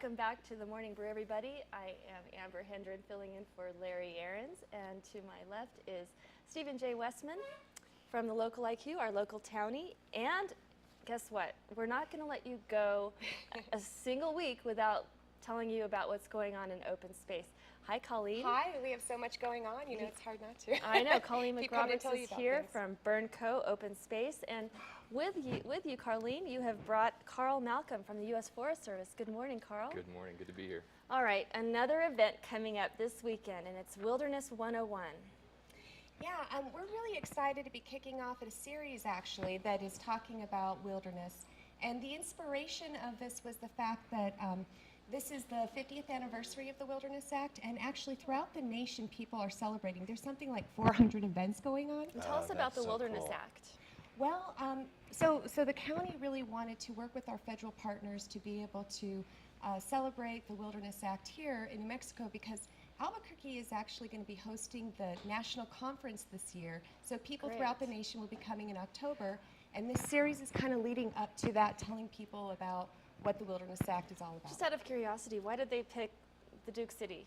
Welcome back to the Morning Brew, everybody. I am Amber Hendren filling in for Larry Aarons, and to my left is Stephen J. Westman from the Local IQ, our local townie. And guess what? We're not going to let you go a single week without telling you about what's going on in open space. Hi, Colleen. Hi, we have so much going on. You know, it's hard not to. I know. Colleen McRoberts is here things. from Burn Co. Open Space. And with you, Colleen, you have brought Carl Malcolm from the U.S. Forest Service. Good morning, Carl. Good morning. Good to be here. All right, another event coming up this weekend, and it's Wilderness 101. Yeah, we're really excited to be kicking off a series, actually, that is talking about wilderness. And the inspiration of this was the fact that this is the 50th anniversary of the Wilderness Act, and actually throughout the nation people are celebrating. There's something like 400 events going on. And tell us about the Wilderness Act. Well, so the county really wanted to work with our federal partners to be able to celebrate the Wilderness Act here in New Mexico, because Albuquerque is actually going to be hosting the national conference this year. So people throughout the nation will be coming in October, and this series is kind of leading up to that, telling people about what the Wilderness Act is all about. Just out of curiosity, why did they pick the Duke City?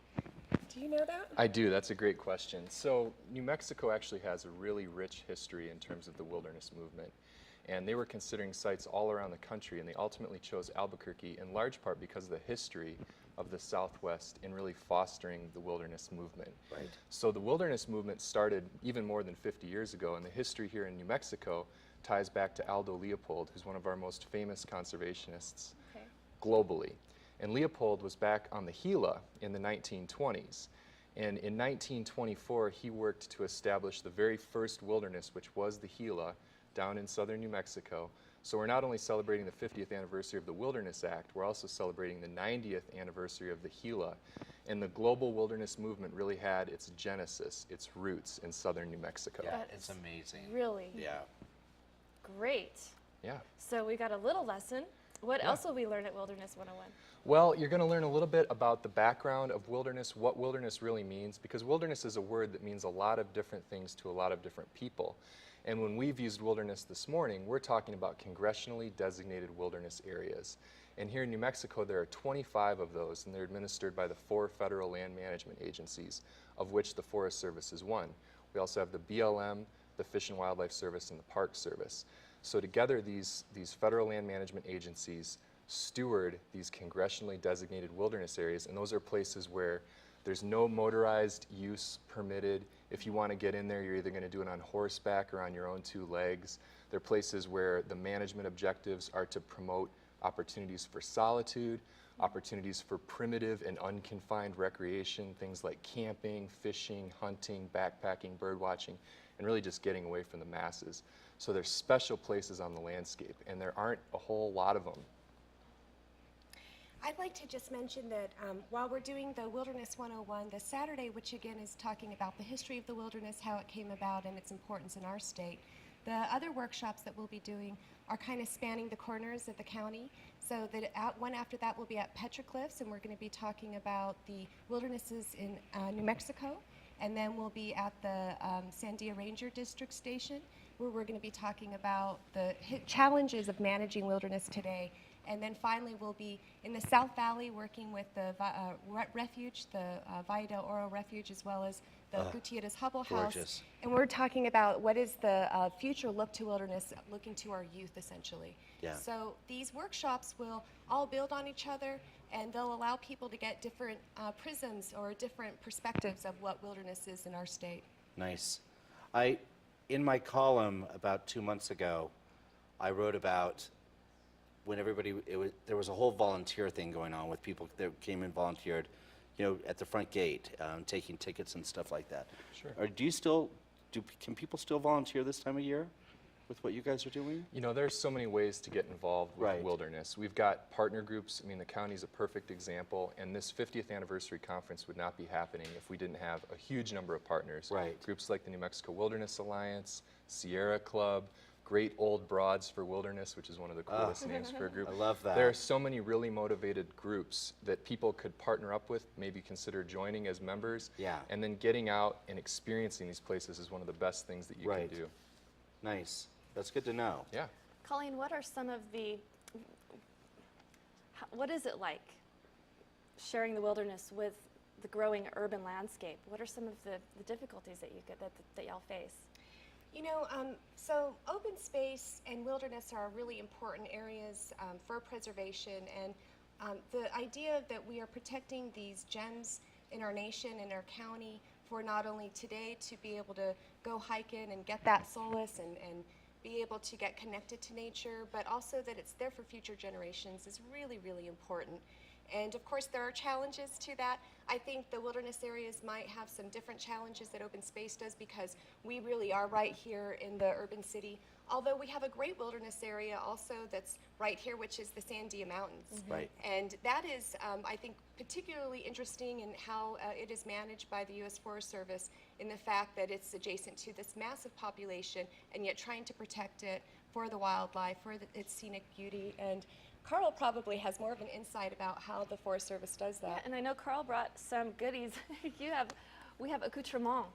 Do you know that? I do. That's a great question. So New Mexico actually has a really rich history in terms of the wilderness movement. And they were considering sites all around the country, and they ultimately chose Albuquerque in large part because of the history of the Southwest in really fostering the wilderness movement. Right. So the wilderness movement started even more than 50 years ago, and the history here in New Mexico ties back to Aldo Leopold, who's one of our most famous conservationists globally. And Leopold was back on the Gila in the 1920s. And in 1924, he worked to establish the very first wilderness, which was the Gila, down in southern New Mexico. So we're not only celebrating the 50th anniversary of the Wilderness Act, we're also celebrating the 90th anniversary of the Gila. And the global wilderness movement really had its genesis, its roots in southern New Mexico. Yeah, it's amazing. Really? Yeah. Great. Yeah. So we got a little lesson. What else will we learn at Wilderness 101? Well, you're going to learn a little bit about the background of wilderness, what wilderness really means, because wilderness is a word that means a lot of different things to a lot of different people. And when we've used wilderness this morning, we're talking about congressionally designated wilderness areas. And here in New Mexico, there are 25 of those, and they're administered by the 4 federal land management agencies, of which the Forest Service is one. We also have the BLM, the Fish and Wildlife Service, and the Park Service. So together, these federal land management agencies steward these congressionally designated wilderness areas, and those are places where there's no motorized use permitted. If you want to get in there, you're either going to do it on horseback or on your own 2 legs. They're places where the management objectives are to promote opportunities for solitude, opportunities for primitive and unconfined recreation, things like camping, fishing, hunting, backpacking, bird watching, and really just getting away from the masses. So there's special places on the landscape, and there aren't a whole lot of them. I'd like to just mention that while we're doing the Wilderness 101, the Saturday, which again is talking about the history of the wilderness, how it came about, and its importance in our state, the other workshops that we'll be doing are kind of spanning the corners of the county. So that one after that will be at Petroglyphs, and we're going to be talking about the wildernesses in New Mexico. And then we'll be at the Sandia Ranger District Station, where we're going to be talking about the challenges of managing wilderness today. And then finally, we'll be in the South Valley working with the refuge, the Valle del Oro Refuge, as well as the Gutierrez Hubble House. Gorgeous. And we're talking about what is the future look to wilderness, looking to our youth, essentially. Yeah. So these workshops will all build on each other, and they'll allow people to get different prisms or different perspectives of what wilderness is in our state. Nice. In my column about 2 months ago, I wrote about when there was a whole volunteer thing going on with people that came and volunteered, you know, at the front gate, taking tickets and stuff like that. Sure. Or can people still volunteer this time of year with what you guys are doing? You know, there's so many ways to get involved with wilderness. We've got partner groups. I mean, the county's a perfect example, and this 50th anniversary conference would not be happening if we didn't have a huge number of partners. Right. Groups like the New Mexico Wilderness Alliance, Sierra Club, Great Old Broads for Wilderness, which is one of the coolest names for a group. I love that. There are so many really motivated groups that people could partner up with, maybe consider joining as members. Yeah. And then getting out and experiencing these places is one of the best things that you can do. Nice. That's good to know. Colleen, what are some of the, what is it like sharing the wilderness with the growing urban landscape? What are some of the difficulties that you get that y'all face? You know, so open space and wilderness are really important areas for preservation, and the idea that we are protecting these gems in our nation and our county for not only today to be able to go hike in and get that solace and be able to get connected to nature, but also that it's there for future generations is really, really important. And of course, there are challenges to that. I think the wilderness areas might have some different challenges that open space does because we really are right here in the urban city. Although we have a great wilderness area also that's right here, which is the Sandia Mountains. Right. And that is, I think, particularly interesting in how it is managed by the U.S. Forest Service in the fact that it's adjacent to this massive population and yet trying to protect it for the wildlife, for its scenic beauty. And Carl probably has more of an insight about how the Forest Service does that. Yeah, and I know Carl brought some goodies. We have accoutrement.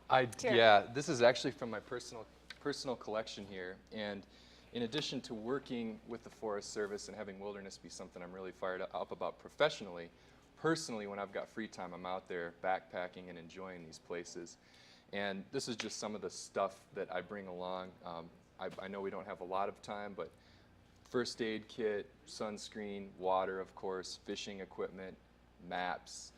Here. Yeah, this is actually from my personal collection here. And in addition to working with the Forest Service and having wilderness be something I'm really fired up about professionally, personally, when I've got free time, I'm out there backpacking and enjoying these places. And this is just some of the stuff that I bring along. I know we don't have a lot of time, but first aid kit, sunscreen, water, of course, fishing equipment, maps.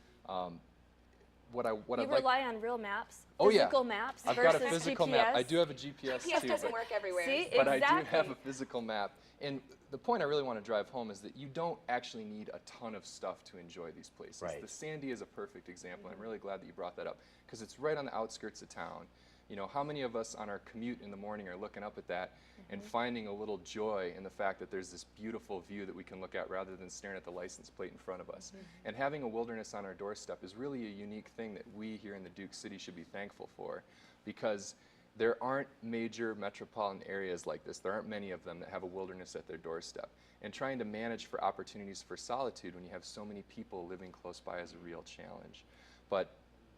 What You I'd rely on real maps, Oh, yeah. physical maps I've versus got a physical GPS. map. I do have a GPS GPS too, doesn't but, work everywhere. See? but Exactly. I do have a physical map. And the point I really want to drive home is that you don't actually need a ton of stuff to enjoy these places. Right. The Sandy is a perfect example. I'm really glad that you brought that up because it's right on the outskirts of town. You know, how many of us on our commute in the morning are looking up at that and finding a little joy in the fact that there's this beautiful view that we can look at rather than staring at the license plate in front of us. And having a wilderness on our doorstep is really a unique thing that we here in the Duke City should be thankful for, because there aren't major metropolitan areas like this. There aren't many of them that have a wilderness at their doorstep. And trying to manage for opportunities for solitude when you have so many people living close by is a real challenge. But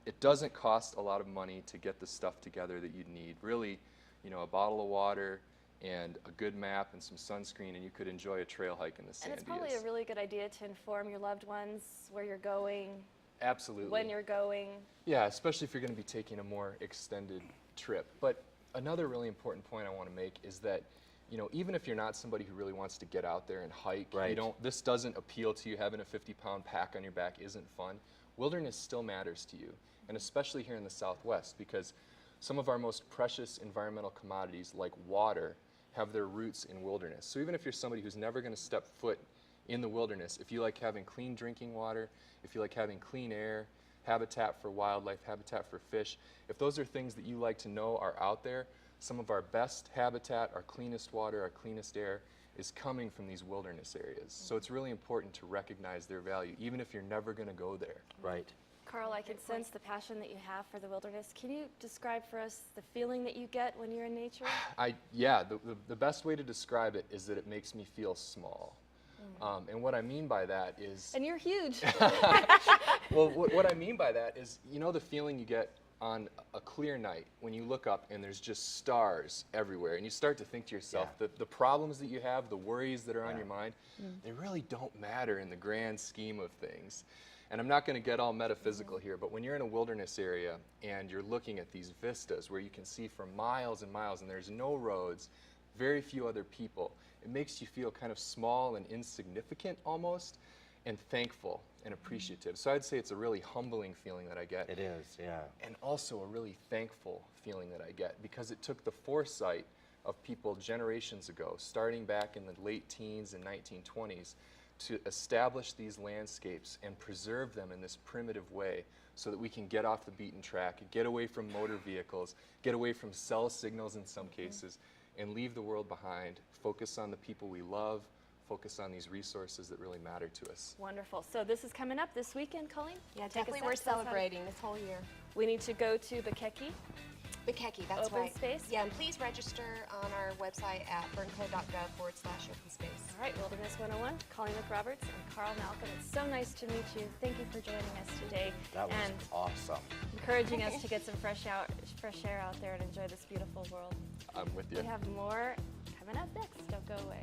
it doesn't cost a lot of money to get the stuff together that you'd need. Really, you know, a bottle of water and a good map and some sunscreen, and you could enjoy a trail hike in the Sandias. And it's probably a really good idea to inform your loved ones where you're going, Absolutely. when you're going. Yeah, especially if you're going to be taking a more extended trip. But another really important point I want to make is that, you know, even if you're not somebody who really wants to get out there and hike, Right. this doesn't appeal to you, having a 50-pound pack on your back isn't fun, wilderness still matters to you, and especially here in the Southwest, because some of our most precious environmental commodities, like water, have their roots in wilderness. So even if you're somebody who's never going to step foot in the wilderness, if you like having clean drinking water, if you like having clean air, habitat for wildlife, habitat for fish, if those are things that you like to know are out there, some of our best habitat, our cleanest water, our cleanest air is coming from these wilderness areas. So it's really important to recognize their value, even if you're never going to go there. Right. Carl, I can sense the passion that you have for the wilderness. Can you describe for us the feeling that you get when you're in nature? Yeah, the best way to describe it is that it makes me feel small. And what I mean by that is... And you're huge. Well, what I mean by that is, you know the feeling you get on a clear night when you look up and there's just stars everywhere and you start to think to yourself, the problems that you have, the worries that are on your mind, they really don't matter in the grand scheme of things. And I'm not going to get all metaphysical here, but when you're in a wilderness area and you're looking at these vistas where you can see for miles and miles and there's no roads, very few other people, it makes you feel kind of small and insignificant almost, and thankful and appreciative. So I'd say it's a really humbling feeling that I get. It is, yeah. And also a really thankful feeling that I get, because it took the foresight of people generations ago, starting back in the late teens and 1920s, to establish these landscapes and preserve them in this primitive way so that we can get off the beaten track, get away from motor vehicles, get away from cell signals in some cases, and leave the world behind, focus on the people we love, focus on these resources that really matter to us. Wonderful. So this is coming up this weekend, Colleen? Yeah, Take us definitely up, we're tell us how- celebrating this whole year. We need to go to Bikeki. Bikeki, that's Open right. space? Yeah, and please register on our website at burnco.gov/open space. All right, Wilderness 101, Colleen McRoberts and Carl Malcolm. It's so nice to meet you. Thank you for joining us today. That was and awesome. encouraging us to get some fresh air out there and enjoy this beautiful world. I'm with you. We have more coming up next. Don't go away.